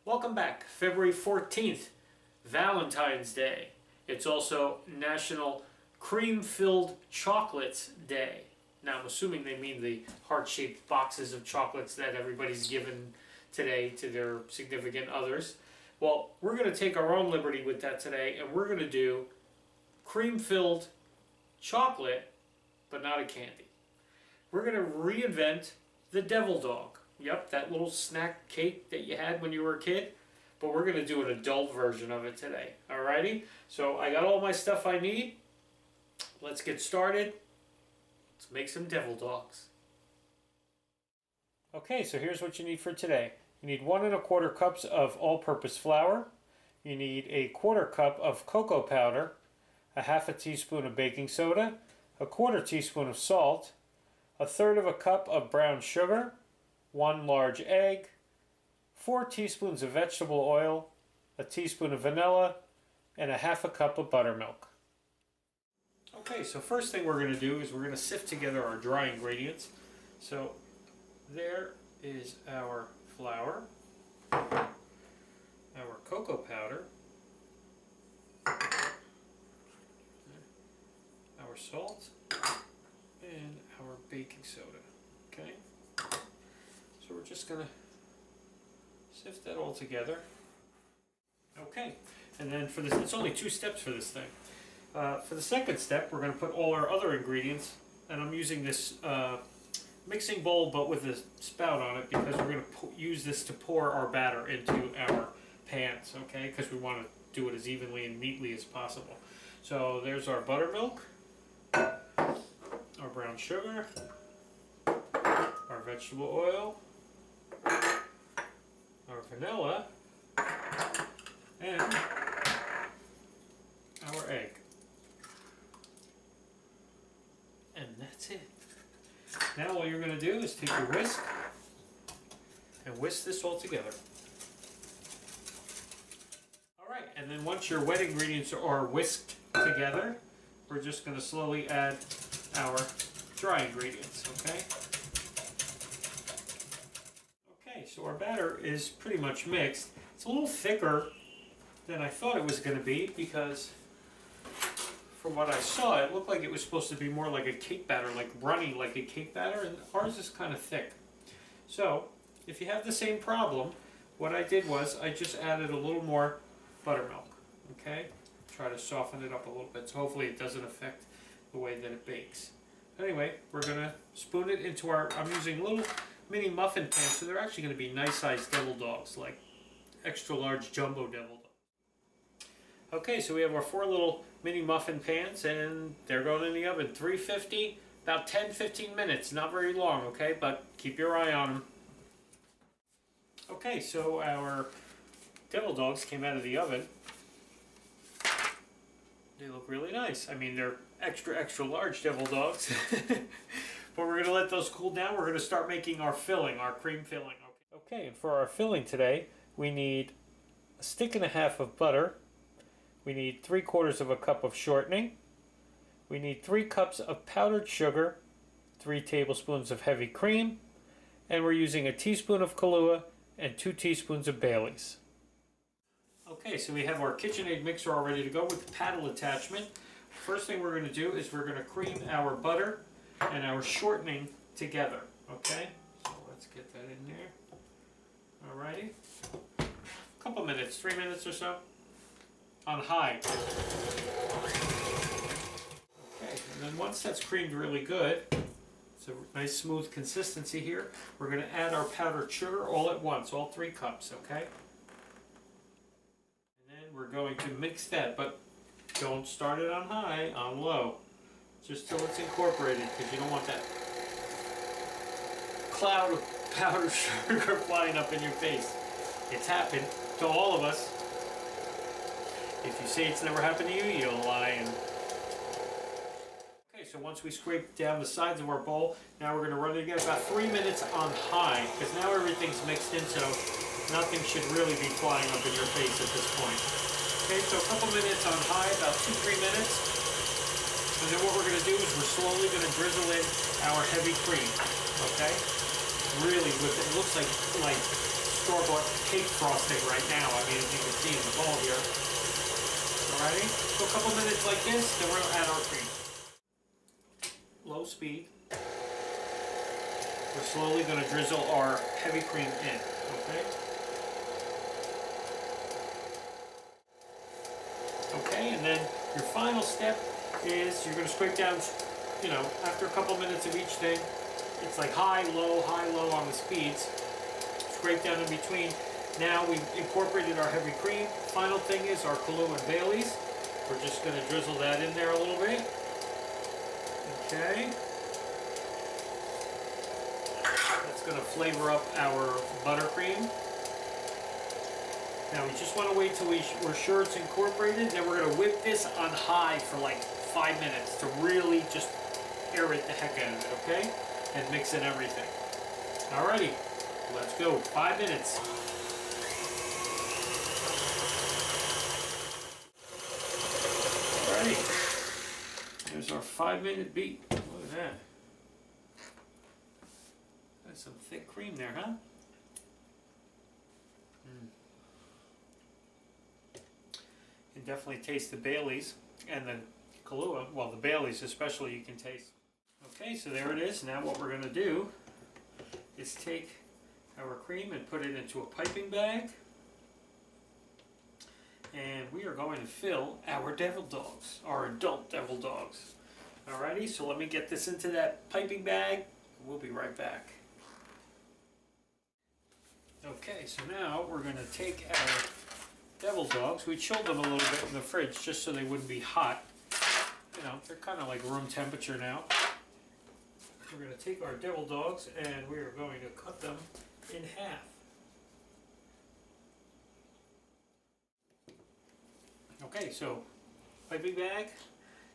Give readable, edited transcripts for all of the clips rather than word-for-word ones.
Welcome back. February 14th, Valentine's Day. It's also National Cream-Filled Chocolates Day. Now I'm assuming they mean the heart-shaped boxes of chocolates that everybody's given today to their significant others. Well, we're going to take our own liberty with that today, and we're going to do cream-filled chocolate, but not a candy. We're going to reinvent the Devil Dog. Yep, that little snack cake that you had when you were a kid. But we're going to do an adult version of it today. Alrighty? So I got all my stuff I need. Let's get started. Let's make some Devil Dogs. Okay, so here's what you need for today. You need 1 1/4 cups of all-purpose flour. You need a 1/4 cup of cocoa powder, a 1/2 teaspoon of baking soda, a 1/4 teaspoon of salt, a 1/3 cup of brown sugar, 1 large egg, 4 teaspoons of vegetable oil, a teaspoon of vanilla, and a 1/2 cup of buttermilk. Okay, so first thing we're going to do is we're going to sift together our dry ingredients. So there is our flour, our cocoa powder, our salt, and our baking soda. Okay? So we're just going to sift that all together. Okay, and then for this, it's only 2 steps for this thing. For the second step, we're going to put all our other ingredients, and I'm using this mixing bowl but with a spout on it because we're going to use this to pour our batter into our pans, okay, because we want to do it as evenly and neatly as possible. So there's our buttermilk, our brown sugar, our vegetable oil, our vanilla, and our egg. And that's it. Now all you're going to do is take your whisk and whisk this all together. Alright, and then once your wet ingredients are whisked together, we're just going to slowly add our dry ingredients, okay? Okay, so our batter is pretty much mixed. It's a little thicker than I thought it was going to be because from what I saw, it looked like it was supposed to be more like a cake batter, like runny like a cake batter, and ours is kind of thick. So, if you have the same problem, what I did was I just added a little more buttermilk, okay? Try to soften it up a little bit, so hopefully it doesn't affect the way that it bakes. Anyway, we're going to spoon it into our, I'm using little mini muffin pans, so they're actually going to be nice-sized Devil Dogs, like extra large jumbo Devil Dogs. Okay, so we have our 4 little mini muffin pans, and they're going in the oven. 350, about 10-15 minutes, not very long, okay, but keep your eye on them. Okay, so our Devil Dogs came out of the oven. They look really nice. I mean, they're extra large Devil Dogs. But we're going to let those cool down. We're going to start making our filling, our cream filling. Okay, and for our filling today, we need 1.5 sticks of butter. We need 3/4 cup of shortening. We need 3 cups of powdered sugar, 3 tablespoons of heavy cream, and we're using a teaspoon of Kahlua and 2 teaspoons of Bailey's. Okay, so we have our KitchenAid mixer all ready to go with the paddle attachment. First thing we're going to do is we're going to cream our butter and our shortening together. Okay, so let's get that in there. Alrighty, a couple minutes, 3 minutes or so, on high. Okay, and then once that's creamed really good, it's a nice smooth consistency here, we're going to add our powdered sugar all at once, all 3 cups, okay? And then we're going to mix that, but don't start it on high, on low. just till it's incorporated, because you don't want that cloud of powdered sugar flying up in your face. It's happened to all of us. If you say it's never happened to you, you're lying. Okay, so once we scrape down the sides of our bowl, now we're going to run it again about 3 minutes on high, because now everything's mixed in, so nothing should really be flying up in your face at this point. Okay, so a couple minutes on high, about 2-3 minutes. And then what we're going to do is we're slowly going to drizzle in our heavy cream. Okay? Really, with it looks like store-bought cake frosting right now. I mean, as you can see in the bowl here. Alrighty? So a couple minutes like this, then we're going to add our cream. Low speed. We're slowly going to drizzle our heavy cream in. Okay? Okay, and then your final step is you're going to scrape down, you know, after a couple minutes of each thing. It's like high, low on the speeds. Scrape down in between. Now we've incorporated our heavy cream. Final thing is our Kahlua and Bailey's. We're just going to drizzle that in there a little bit. Okay. That's going to flavor up our buttercream. Now we just want to wait till we're sure it's incorporated. Then we're going to whip this on high for like 5 minutes to really just aerate the heck out of it, okay? And mix in everything. Alrighty, let's go. 5 minutes. Alrighty, there's our 5-minute beat. Look at that. That's some thick cream there, huh? You can definitely taste the Bailey's and the Kahlua. Well, the Bailey's especially you can taste. Okay, so there it is. Now what we're going to do is take our cream and put it into a piping bag. And we are going to fill our devil dogs, our adult devil dogs. Alrighty, so let me get this into that piping bag. We'll be right back. Okay, so now we're going to take our devil dogs. We chilled them a little bit in the fridge just so they wouldn't be hot. You know, they're kind of like room temperature now. We're going to take our devil dogs and we are going to cut them in half. Okay, so piping bag.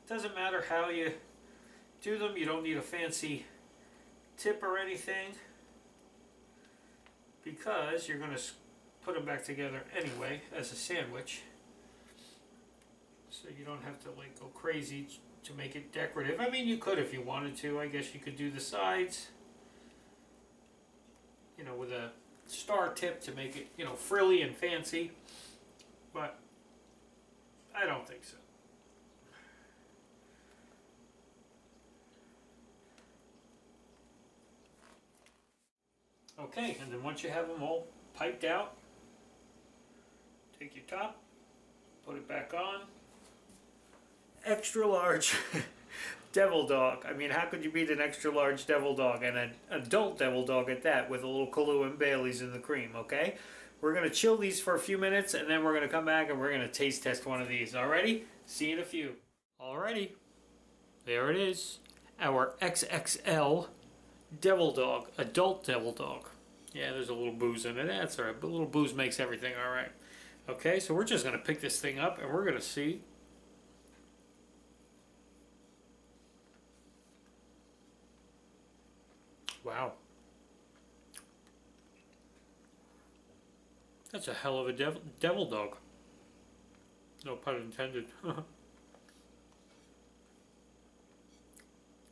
Doesn't matter how you do them. You don't need a fancy tip or anything because you're going to put them back together anyway as a sandwich. So you don't have to like go crazy to make it decorative. I mean, you could if you wanted to. I guess you could do the sides, you know, with a star tip to make it, you know, frilly and fancy. But I don't think so. Okay, and then once you have them all piped out, take your top, put it back on. Extra large devil dog. I mean, how could you beat an extra large devil dog and an adult devil dog at that with a little Kahlua and Bailey's in the cream, okay? We're going to chill these for a few minutes and then we're going to come back and we're going to taste test one of these. Alrighty? See you in a few. Alrighty. There it is. Our XXL devil dog. Adult devil dog. Yeah, there's a little booze in it. That's alright. But a little booze makes everything alright. Okay, so we're just going to pick this thing up and we're going to see. Wow. That's a hell of a devil dog. No pun intended.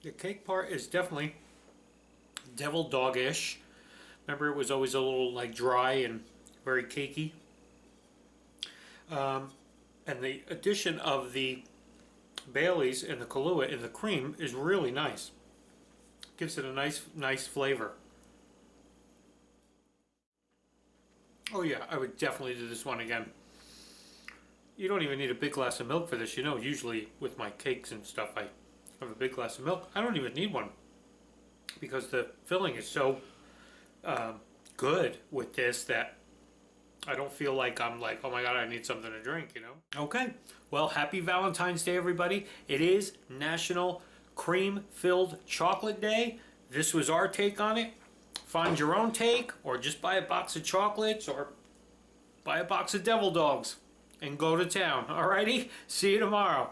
The cake part is definitely devil dog-ish. Remember, it was always a little like dry and very cakey. And the addition of the Bailey's and the Kahlua in the cream is really nice. Gives it a nice flavor. Oh yeah, I would definitely do this one again. You don't even need a big glass of milk for this. You know, usually with my cakes and stuff, I have a big glass of milk. I don't even need one because the filling is so good with this that I don't feel like I'm like, oh my God, I need something to drink, you know? Okay, well, happy Valentine's Day, everybody. It is National cream-filled chocolate day. This was our take on it. Find your own take, or just buy a box of chocolates, or buy a box of Devil Dogs and go to town. Alrighty? See you tomorrow.